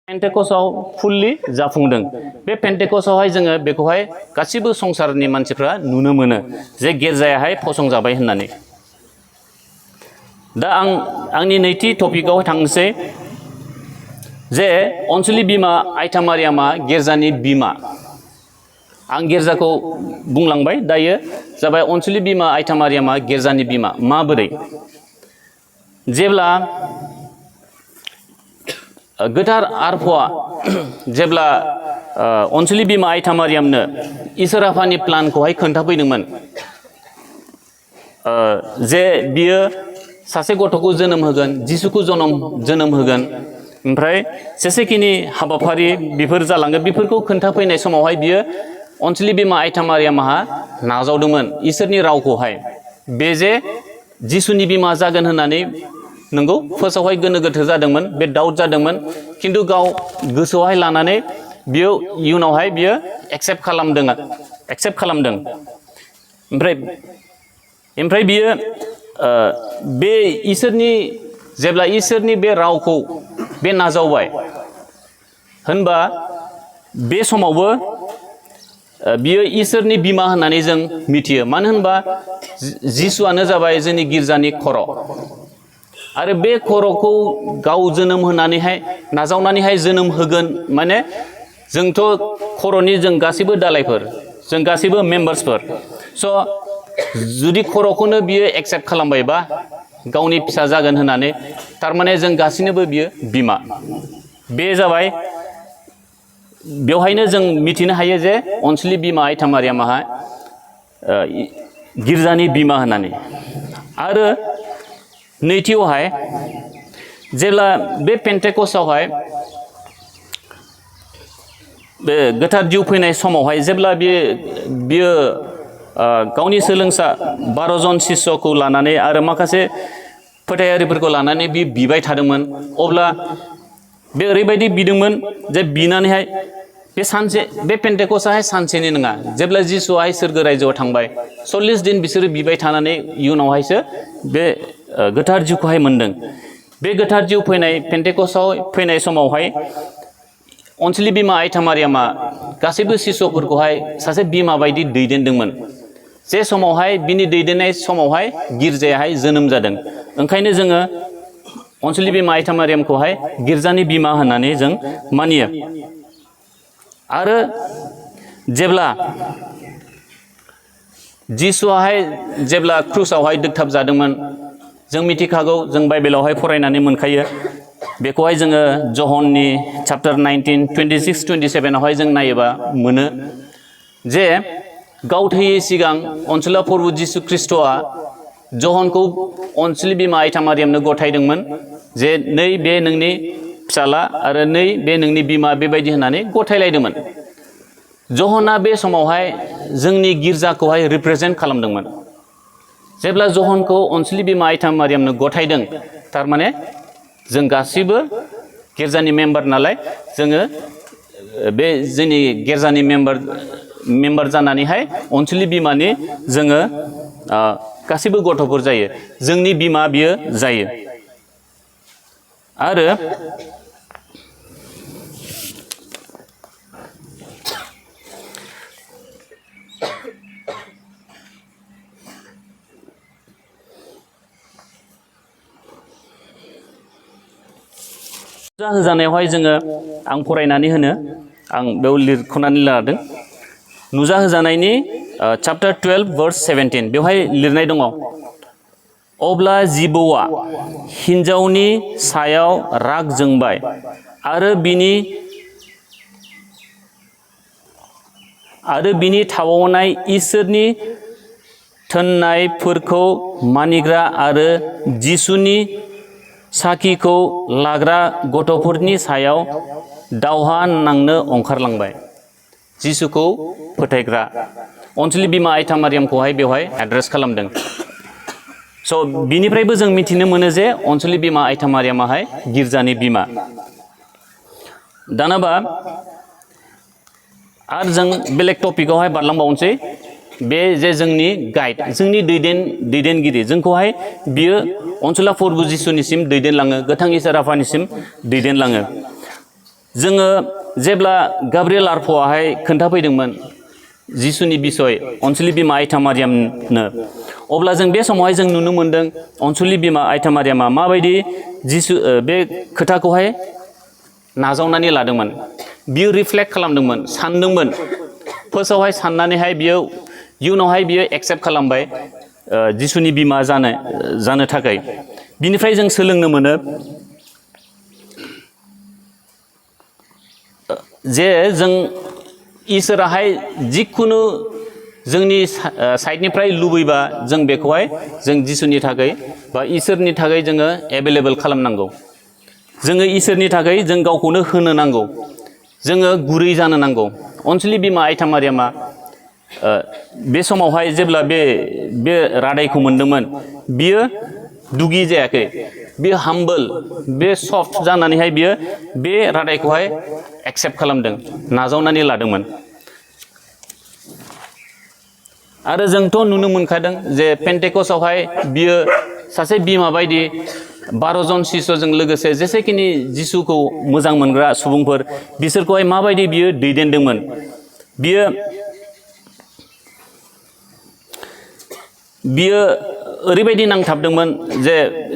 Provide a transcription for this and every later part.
पेन्टेकस्टआव फुल्लि जाफुंदों बे पेन्टेकस्टआवहाय जोङो बेखौहाय गासिबो संसारनि मानसिफ्रा नुनो मोनो जे गिर्जायाहाय फसंजाबाय होननानै दा आंनि नैथि टपिकआव थांनोसै जे अनसुलि बिमा आइथा मारियामा गिर्जानि बिमा आं गिर्जाखौ बुंलांबाय दायो जाबाय अनसुलि बिमा आइथा मारियामा गिर्जानि बिमा माबोरै जेब्ला गोथार आरफआ जेब्ला अनसुलि बिमा आइथा मारियामनो इसोर आफानि प्लानखौहाय खोन्थाफैदोंमोन जे बियो सासे गथ'खौ जोनोम होगोन जिसुखौ जोनोम होगोन ओमफ्राय जेसेखिनि हाबाफारि बेफोर जालांगोन बेफोरखौ खोन्थाफैनाय समावहाय बियो अनसुलि बिमा आइथा मारियामाहा नाजावदोंमोन इसोरनि रावखौहाय बे जे जिसुनि बिमा जागोन होननानै नंगौ फार्स्टआवहाय गोनो गोथो जादोंमोन बे डाउट जादोंमोन खिन्थु गाव गोसोआवहाय लानानै बियो इयुनावहाय बियो एक्सेप्ट खालामदों ओमफ्राय बियो बे इसोरनि जेब्ला इसोरनि बे रावखौ बे नाजावबाय होनबा बे समावबो बियो इसोरनि बिमा होननानै जों मिथियो मानो होनबा जिसुआनो जाबाय जोंनि गिर्जानि खर' आरो बे खर'खौ गाव जोनोम होनानैहाय नाजावनानैहाय जोनोम होगोन माने जोंथ' खर'नि जों गासैबो दालायफोर जों गासैबो मेम्बार्सफोर स' जुदि खर'खौनो बियो एक्सेप्ट खालामबायबा गावनि फिसा जागोन होननानै थारमाने जों गासैनोबो बियो बिमा बे जाबाय बेवहायनो जों मिथिनो हायो जे अनसुलि बिमा आइथा मारियामाहा गिर्जानि बिमा होननानै आरो नैथियावहाय जेब्ला बे पेन्टेकस्टआवहाय बे गोथार जिउ फैनाय समावहाय जेब्ला बियो गावनि सोलोंसा 12 जन शिष्यखौ लानानै आरो माखासे फोथायारिफोरखौ लानानै बिबाय थादोंमोन अब्ला बे ओरैबायदि बिदोंमोन जे बिनानैहाय बे पेन्टेकस्टआहाय सानसेनि नङा जेब्ला जिसुआहाय सोरगो रायजोआव थांबाय 40 दिन बिसोरो बिबाय थानानै इयुनावहायसो बे गोथार जिउखौहाय मोनदों बे गोथार जिउ फैनाय पेन्टेकस्टआव फैनाय समावहाय अनसुलि बिमा आइथा मारियामा गासैबो शिष्यफोरखौहाय सासे बिमा बायदि दैदेनदोंमोन जे समावहाय बिनि दैदेननाय समावहाय गिर्जायाहाय जोनोम जादों ओंखायनो जोङो अनसुलि बिमा आइथा मारियामखौहाय गिर्जानि बिमा होननानै जों मानियो आरो जेब्ला जिसुआहाय जेब्ला क्रुसावहाय दोगथाब जादोंमोन जों मिथिखागौ जों बाइबेलावहाय फरायनानै मोनखायो बेखौहाय जोङो जहननि चैप्टार 19 26 27आवहाय जों नायोबा मोनो जे गाव थैयै सिगां अनसुला प्रभु जिसु ख्रिस्ट'आ जहनखौ अनसुलि बिमा आइथा मारियामनो गथायदोंमोन जे नै बे नोंनि फिसाला आरो नै बे नोंनि बिमा बेबायदि होननानै गथायलायदोंमोन जहना बे समावहाय जोंनि गिर्जाखौहाय रिप्रेजेन्ट खालामदोंमोन जेब्ला जहनखौ अनसुलि बिमा आइथा मारियामनो गथायदों थारमाने जों गासैबो गिर्जानि मेम्बार नालाय जोङो बे जोंनि गिर्जानि मेम्बार जानानैहाय अनसुलि बिमानि जोङो गासैबो गथ'फोर जायो जोंनि बिमा बियो जायो आरो नुजा होजानायावहाय जोङो आं फरायनानै होनो आं बेयाव लिरख'नानै लादों नुजा होजानायनि चैप्टार 12 verse 17 बेवहाय लिरनाय दङ अब्ला जिबौआ हिन्जावनि सायाव राग जोंबाय आरो बिनि थाबावनाय इसोरनि थोननायफोरखौ मानिग्रा आरो जिसुनि साखिखौ लाग्रा गथ'फोरनि सायाव दावहा नांनो ओंखारलांबाय जिसुखौ फोथायग्रा अनसुलि बिमा आइथा मारियामखौहाय बेवहाय एड्रेस खालामदों स' बिनिफ्रायबो जों मिथिनो मोनो जे अनसुलि बिमा आइथा मारियामाहाय गिर्जानि बिमा दानाबा आरो जों बेलेग टपिकआवहाय बारलांबावनोसै बे जे जोंनि गाइड जोंनि दैदेनगिरि जोंखौहाय बियो अनसुला प्रभु जिसुनिसिम दैदेनलाङो गोथां इसोर आफानिसिम दैदेनलाङो जोङो जेब्ला गाब्रिएल आरफ'आहाय खोन्थाफैदोंमोन जिसुनि बिसय अनसुलि बिमा आइथा मारियामनो, अब्ला जों बे समावहाय जों नुनो मोनदों अनसुलि बिमा आइथा मारियामा माबायदि बे खोथाखौहाय नाजावनानै लादोंमोन। बियो रिफ्लेक्ट खालामदोंमोन, सानदोंमोन। फार्स्टआवहाय साननानैहाय बियो इयुनावहाय बियो एक्सेप्ट खालामबाय जिसुनि बिमा जानो थाखाय। बिनिफ्राय जों सोलोंनो मोनो जे जों इसोराहाय जिखुनु जोंनि साइडनिफ्राय लुबैबा जों बेखौहाय जों जिसुनि थाखाय बा इसोरनि थाखाय जोङो एभेलेबल खालामनांगौ। जोङो इसोरनि थाखाय जों गावखौनो होनो नांगौ, जोङो गुरै जानो नांगौ। अनसुलि बिमा आइथा मारियामा बे समावहाय जेब्ला बे रादायखौ मोनदोंमोन, बियो दुगि जायाखै, बियो हाम्बल, बे सफ्ट जानानैहाय बियो बे रादायखौहाय एक्सेप्ट खालामदों, नाजावनानै लादोंमोन। आरो जोंथ' नुनो मोनखादों जे पेन्टेकस्टआवहाय बियो सासे बिमा बायदि 12 जन शिष्यजों लोगोसे जेसेखिनि जिसुखौ मोजां मोनग्रा सुबुंफोर बिसोरखौहाय माबायदि बियो दैदेनदोंमोन। बियो ओरैबायदि नांथाबदोंमोन जे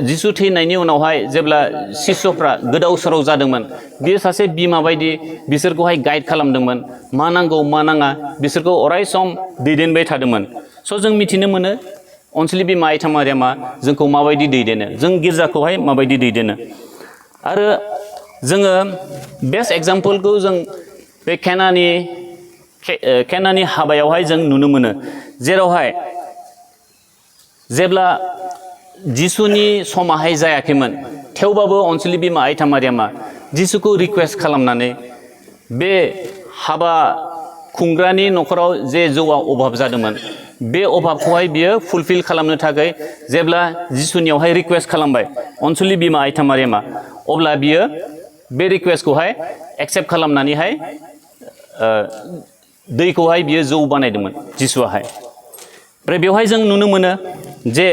जिसु थैनायनि उनावहाय जेब्ला शिष्यफ्रा गोदाव सोराव जादोंमोन, बियो सासे बिमा बायदि बिसोरखौहाय गाइड खालामदोंमोन, मा नांगौ मा नाङा बिसोरखौ अराय सम दैदेनबाय थादोंमोन। स' जों मिथिनो मोनो अनसुलि बिमा आइथा मारियामा जोंखौ माबायदि दैदेनो, जों गिर्जाखौहाय माबायदि दैदेनो। आरो जोङो बेस्ट एग्जाम्पलखौ जों बे केनानि हाबायावहाय जों नुनो मोनो, जेरावहाय जेब्ला जिसुनि समाहाय जायाखैमोन, थेवबाबो अनसुलि बिमा आइथा मारियामा जिसुखौ रिकुवेस्ट खालामनानै बे हाबा खुंग्रानि न'खराव जे जौआ अभाब जादोंमोन, बे अभाबखौहाय बियो फुलफिल खालामनो थाखाय जेब्ला जिसुनियावहाय रिकुवेस्ट खालामबाय अनसुलि बिमा आइथा मारियामा, अब्ला बियो बे रिकुवेस्टखौहाय एक्सेप्ट खालामनानैहाय दैखौहाय बियो जौ बानायदोंमोन जिसुआहाय। ओमफ्राय बेवहाय जों नुनो मोनो जे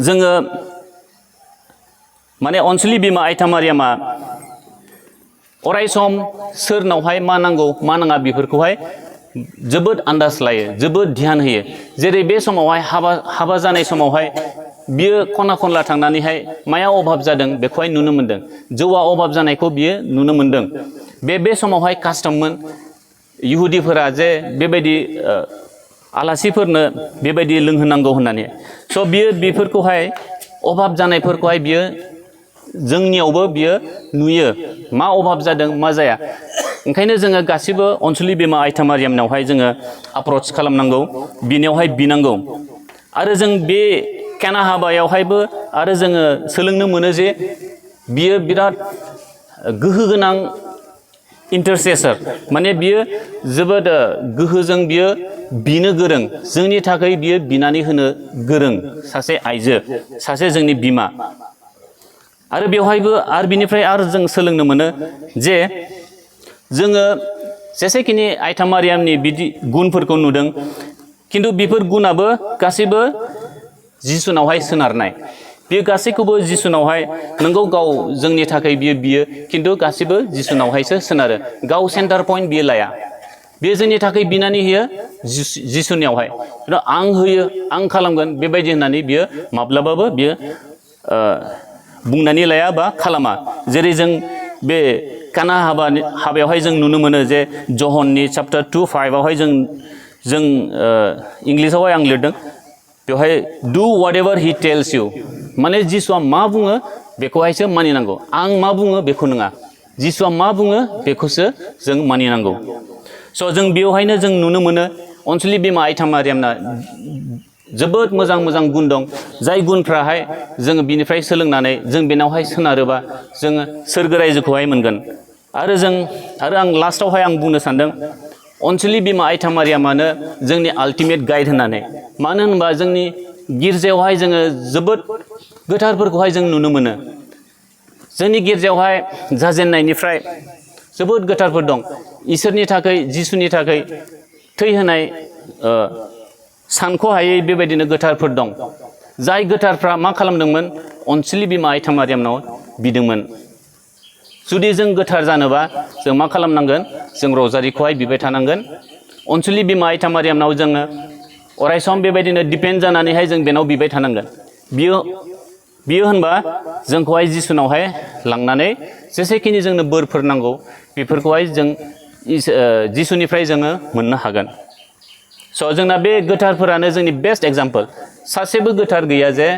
जोङो माने अनसुलि बिमा आइथा मारियामा अराय सम सोरनावहाय मा नांगौ मा नाङा बेफोरखौहाय जोबोद आन्दाज लायो, जोबोद ध्यान होयो। जेरै बे समावहाय हाबा जानाय समावहाय बियो खना खनला थांनानैहाय माया अभाब जादों बेखौहाय नुनो मोनदों, जौआ अभाब जानायखौ बियो नुनो मोनदों। बे समावहाय कास्टममोन इहुदिफोरा जे बेबायदि आलासिफोरनो बेबायदि लोंहोनांगौ होननानै। स' बियो बेफोरखौहाय अभाब जानायफोरखौहाय बियो जोंनियावबो बियो नुयो, मा अभाब जादों मा जाया। ओंखायनो जोङो गासिबो अनसुलि बिमा आइथा मारियामनावहाय जोङो आप्रच खालामनांगौ, बिनियावहाय बिनांगौ। आरो जों बे केना हाबायावहायबो आरो जोङो सोलोंनो मोनो जे बियो बिराद गोहो गोनां इन्टारसेसर, माने बियो जोबोद गोहोजों बियो बिनो गोरों, जोंनि थाखाय बियो बिनानै होनो गोरों सासे आइजो, सासे जोंनि बिमा। आरो बेवहायबो आरो बिनिफ्राय आरो जों सोलोंनो मोनो जे जोङो जेसेखिनि आइथा मारियामनि बिदि गुनफोरखौ नुदों, खिन्थु बेफोर गुनाबो गासैबो जिसुनावहाय सोनारनाय। बेयो गासैखौबो जिसुनावहाय नंगौ गाव जोंनि थाखाय बियो खिन्थु गासैबो जिसुनावहायसो सोनारो, गाव सेन्टार पइन्ट बियो लाया। बेयो जोंनि थाखाय बिनानै होयो जिसुनियावहाय, आं होयो आं खालामगोन बेबायदि होननानै बियो माब्लाबाबो बियो बुंनानै लाया बा खालामा। जेरै जों बे काना हाबायावहाय जों नुनो मोनो जे जहननि चैप्टार 2:5 जों इंलिसावहाय आं लिरदों, बेवहाय डु वाट एभार हि टेल्स इउ, माने जिसुआ मा बुङो बेखौहायसो मानिनांगौ, आं मा बुङो बेखौ नङा, जिसुआ मा बुङो बेखौसो जों मानिनांगौ। स' जों बेवहायनो जों नुनो मोनो अनसुलि बिमा आइथा मारियामना जोबोद मोजां मोजां गुन दं, जाय गुनफ्राहाय जोङो बिनिफ्राय सोलोंनानै जों बेनावहाय सोनारोबा जोङो सोरगो रायजोखौहाय मोनगोन। आरो आं लास्टावहाय आं बुंनो सानदों अनसुलि बिमा आइथा मारियामानो जोंनि आल्टिमेट गाइड होननानै। मानो होनबा जोंनि गिर्जायावहाय जोङो जोबोद गोथारफोरखौहाय जों नुनो मोनो। जोंनि गिर्जायावहाय जाजेननायनिफ्राय जोबोद गोथारफोर दं, इसोरनि थाखाय जिसुनि थाखाय थै होनाय सानख'हायै बेबायदिनो गोथारफोर दं, जाय गोथारफ्रा मा खालामदोंमोन अनसुलि बिमा आइथा मारियामनाव बिदोंमोन। जुदि जों गोथार जानोबा जों मा खालामनांगोन जों रजारिखौहाय बिबाय थानांगोन अनसुलि बिमा आइथा मारियामनाव जोङो अरायसम बेबायदिनो दिपेन्ड जानानैहाय जों बेनाव बिबाय थानांगोन बियो होनबा जोंखौहाय जिसुनावहाय लांनानै जेसेखिनि जोंनो बोरफोर नांगौ बेफोरखौहाय जों जिसुनिफ्राय जोङो मोननो हागोन स' जोंना बे गोथारफोरानो जोंनि बेस्ट एग्जाम्पल सासेबो गोथार गैया जे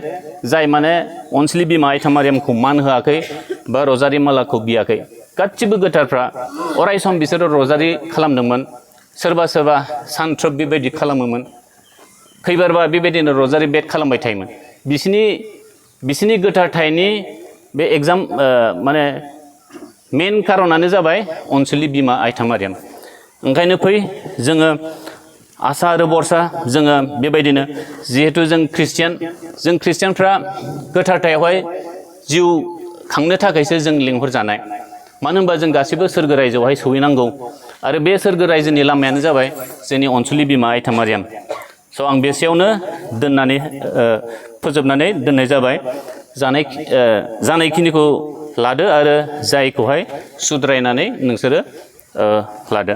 जाय माने अनसुलि बिमा आइथा मारियामखौ मान होआखै बा रजारि मालाखौ बियाखै गासिबो गोथारफ्रा अरायसम बिसोरो रजारि खालामदोंमोन सोरबा सानथ्रोब बेबायदि खालामोमोन खैबारबा बेबायदिनो रजारि बेट खालामबाय थायोमोन बिसिनि गोथारथायनि बे माने मेन कारनानो जाबाय अनसुलि बिमा आइथा मारियाम ओंखायनो फै जोङो आसा आरो बरसा जोङो बेबायदिनो जिहेतु जों ख्रिस्टियानफ्रा गोथारथायावहाय जिउ खांनो थाखायसो जों लिंहरजानाय मानो होनबा जों गासिबो सोरगो रायजोआवहाय सहैनांगौ आरो बे सोरगो रायजोनि लामायानो जाबाय जोंनि अनसुलि बिमा आइथा मारियाम स' आं बेसेयावनो फोजोबनानै दोननाय जाबाय जानायखिनिखौ लादो आरो जायखौहाय सुद्रायनानै नोंसोरो लादो